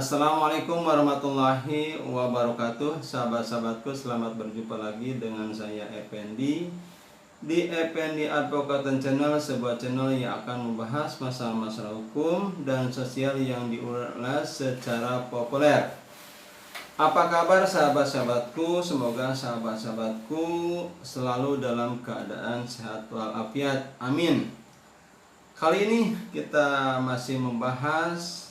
Assalamualaikum warahmatullahi wabarakatuh. Sahabat-sahabatku, selamat berjumpa lagi dengan saya Effendi di Effendi Advocaten Channel, sebuah channel yang akan membahas masalah-masalah hukum dan sosial yang diulas secara populer. Apa kabar sahabat-sahabatku? Semoga sahabat-sahabatku selalu dalam keadaan sehat walafiat. Amin. Kali ini kita masih membahas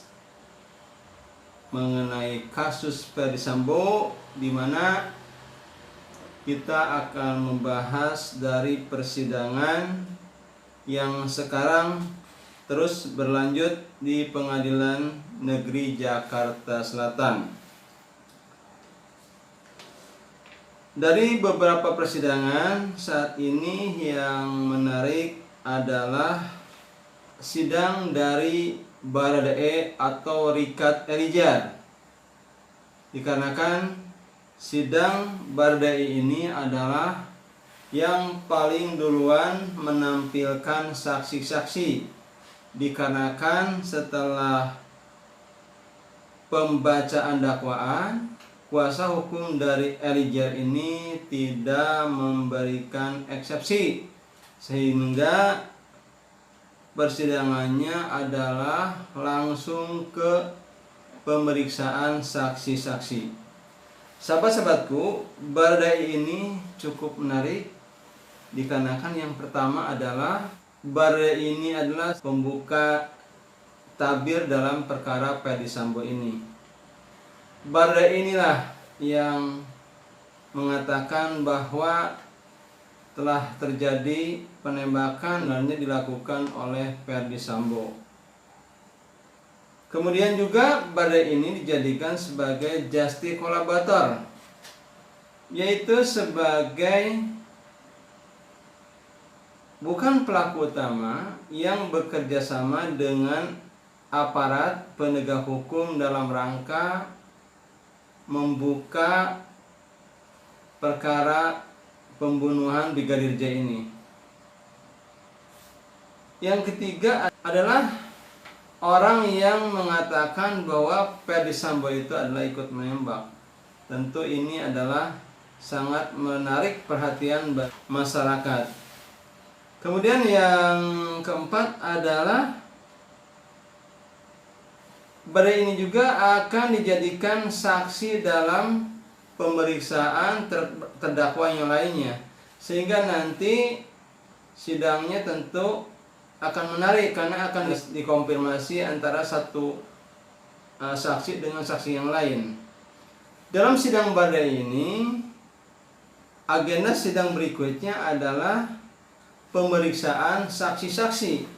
mengenai kasus Ferdy Sambo, di mana kita akan membahas dari persidangan yang sekarang terus berlanjut di Pengadilan Negeri Jakarta Selatan. Dari beberapa persidangan saat ini yang menarik adalah sidang dari Baradae atau Richard Eliezer, dikarenakan sidang Baradae ini adalah yang paling duluan menampilkan saksi-saksi, dikarenakan setelah pembacaan dakwaan, kuasa hukum dari Eliezer ini tidak memberikan eksepsi, sehingga persidangannya adalah langsung ke pemeriksaan saksi-saksi. Sahabat-sahabatku, Baradae ini cukup menarik, dikarenakan yang pertama adalah Baradae ini adalah pembuka tabir dalam perkara Ferdy Sambo ini. Baradae inilah yang mengatakan bahwa telah terjadi penembakan dan dilakukan oleh Ferdy Sambo. Kemudian juga Baradae ini dijadikan sebagai justice collaborator, yaitu sebagai bukan pelaku utama yang bekerja sama dengan aparat penegak hukum dalam rangka membuka perkara pembunuhan Brigadir J ini. Yang ketiga adalah orang yang mengatakan bahwa Ferdy Sambo itu adalah ikut menembak. Tentu ini adalah sangat menarik perhatian masyarakat. Kemudian yang keempat adalah Baradae ini juga akan dijadikan saksi dalam pemeriksaan terdakwa yang lainnya, sehingga nanti sidangnya tentu akan menarik karena akan dikonfirmasi antara satu saksi dengan saksi yang lain. Dalam sidang Baradae ini, agenda sidang berikutnya adalah pemeriksaan saksi-saksi,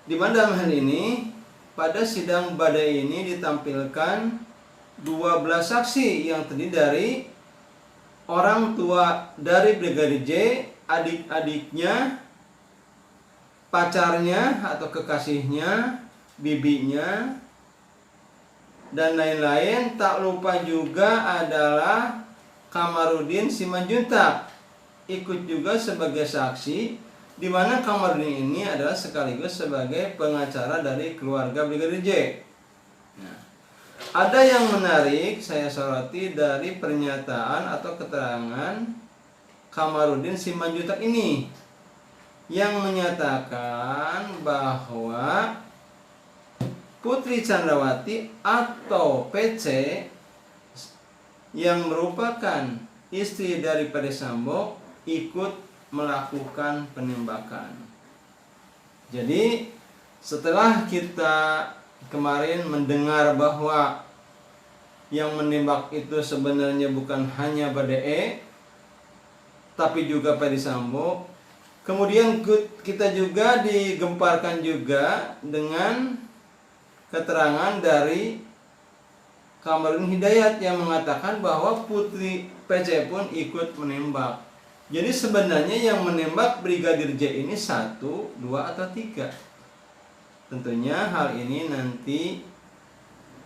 di mana dalam hal ini pada sidang Baradae ini ditampilkan 12 saksi yang terdiri dari orang tua dari Brigadir J, adik-adiknya, pacarnya atau kekasihnya, bibinya, dan lain-lain. Tak lupa juga adalah Kamarudin Simanjuntak ikut juga sebagai saksi, di mana Kamarudin ini adalah sekaligus sebagai pengacara dari keluarga Brigadir J. Ada yang menarik saya soroti dari pernyataan atau keterangan Kamarudin Simanjuntak ini, yang menyatakan bahwa Putri Chandrawati atau PC yang merupakan istri dari Ferdy Sambo ikut melakukan penembakan. Jadi setelah kita kemarin mendengar bahwa yang menembak itu sebenarnya bukan hanya Baradae, tapi juga Ferdy Sambo. Kemudian kita juga digemparkan juga dengan keterangan dari Kamarudin Hidayat yang mengatakan bahwa Putri PC pun ikut menembak. Jadi sebenarnya yang menembak Brigadir J ini 1, 2, atau 3. Tentunya hal ini nanti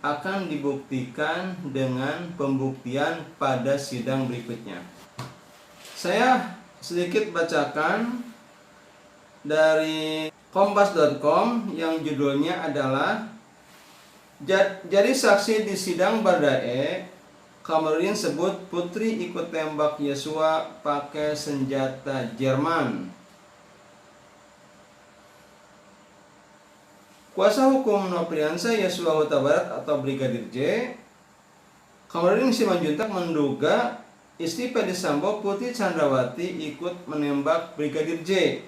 akan dibuktikan dengan pembuktian pada sidang berikutnya. Saya sedikit bacakan dari kompas.com yang judulnya adalah Jadi saksi di sidang Bardae, Kamarudin sebut Putri ikut tembak Yosua pakai senjata Jerman. Kuasa hukum Nopriansa Yosua Huta Barat atau Brigadir J, Kamarudin Simanjuntak menduga istri Ferdi Sambo Putri Chandrawati ikut menembak Brigadir J.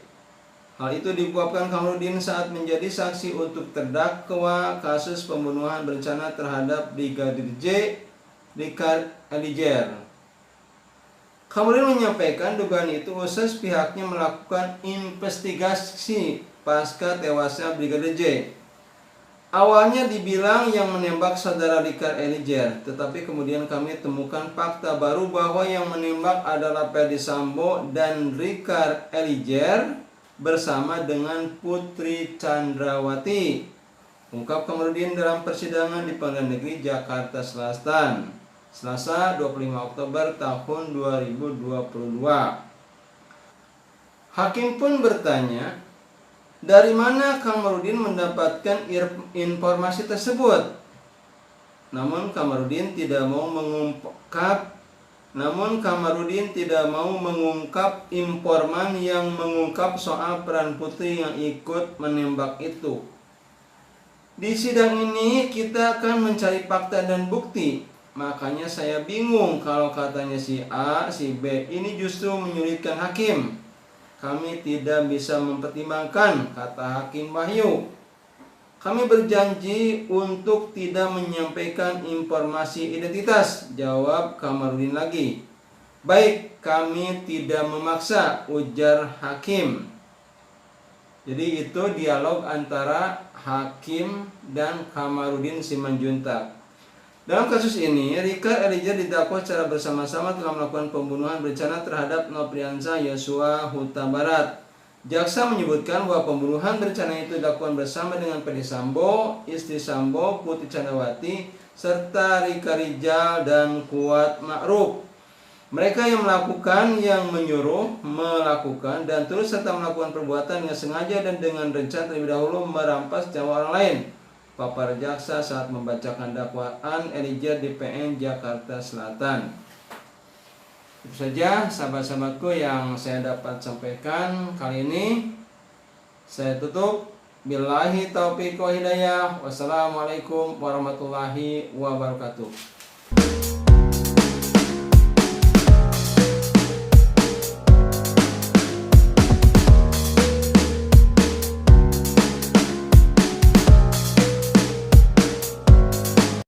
Hal itu diungkapkan Kamarudin saat menjadi saksi untuk terdakwa kasus pembunuhan berencana terhadap Brigadir J. Richard Eliezer. Kamarudin menyampaikan dugaan itu usai pihaknya melakukan investigasi pasca tewasnya Brigadir J. Awalnya dibilang yang menembak saudara Richard Eliezer, tetapi kemudian kami temukan fakta baru bahwa yang menembak adalah Ferdi Sambo dan Richard Eliezer bersama dengan Putri Chandrawati, ungkap Kamarudin dalam persidangan di Pengadilan Negeri Jakarta Selatan, Selasa 25 Oktober tahun 2022. Hakim pun bertanya, dari mana Kamarudin mendapatkan informasi tersebut? Namun Kamarudin tidak mau mengungkap informan yang mengungkap soal peran Putri yang ikut menembak itu. Di sidang ini kita akan mencari fakta dan bukti. Makanya saya bingung kalau katanya si A, si B. Ini justru menyulitkan hakim. Kami tidak bisa mempertimbangkan, kata Hakim Wahyu. Kami berjanji untuk tidak menyampaikan informasi identitas, jawab Kamarudin lagi. Baik, kami tidak memaksa, ujar hakim. Jadi itu dialog antara hakim dan Kamarudin Simanjuntak. Dalam kasus ini, Richard Eliezer didakwa secara bersama-sama telah melakukan pembunuhan berencana terhadap Nopriansa Yosua Huta Barat. Jaksa menyebutkan bahwa pembunuhan berencana itu dilakukan bersama dengan Ferdi Sambo, istri Sambo, Putri Chandrawati, serta Rika Rizal dan Kuat Ma'ruf. Mereka yang melakukan, yang menyuruh melakukan, dan terus serta melakukan perbuatan yang sengaja dan dengan rencana terlebih dahulu merampas nyawa orang lain. Papar jaksa saat membacakan dakwaan Eliezer di PN Jakarta Selatan. Itu saja sahabat-sahabatku yang saya dapat sampaikan kali ini. Saya tutup. Billahi taufiq wa hidayah. Wassalamualaikum warahmatullahi wabarakatuh.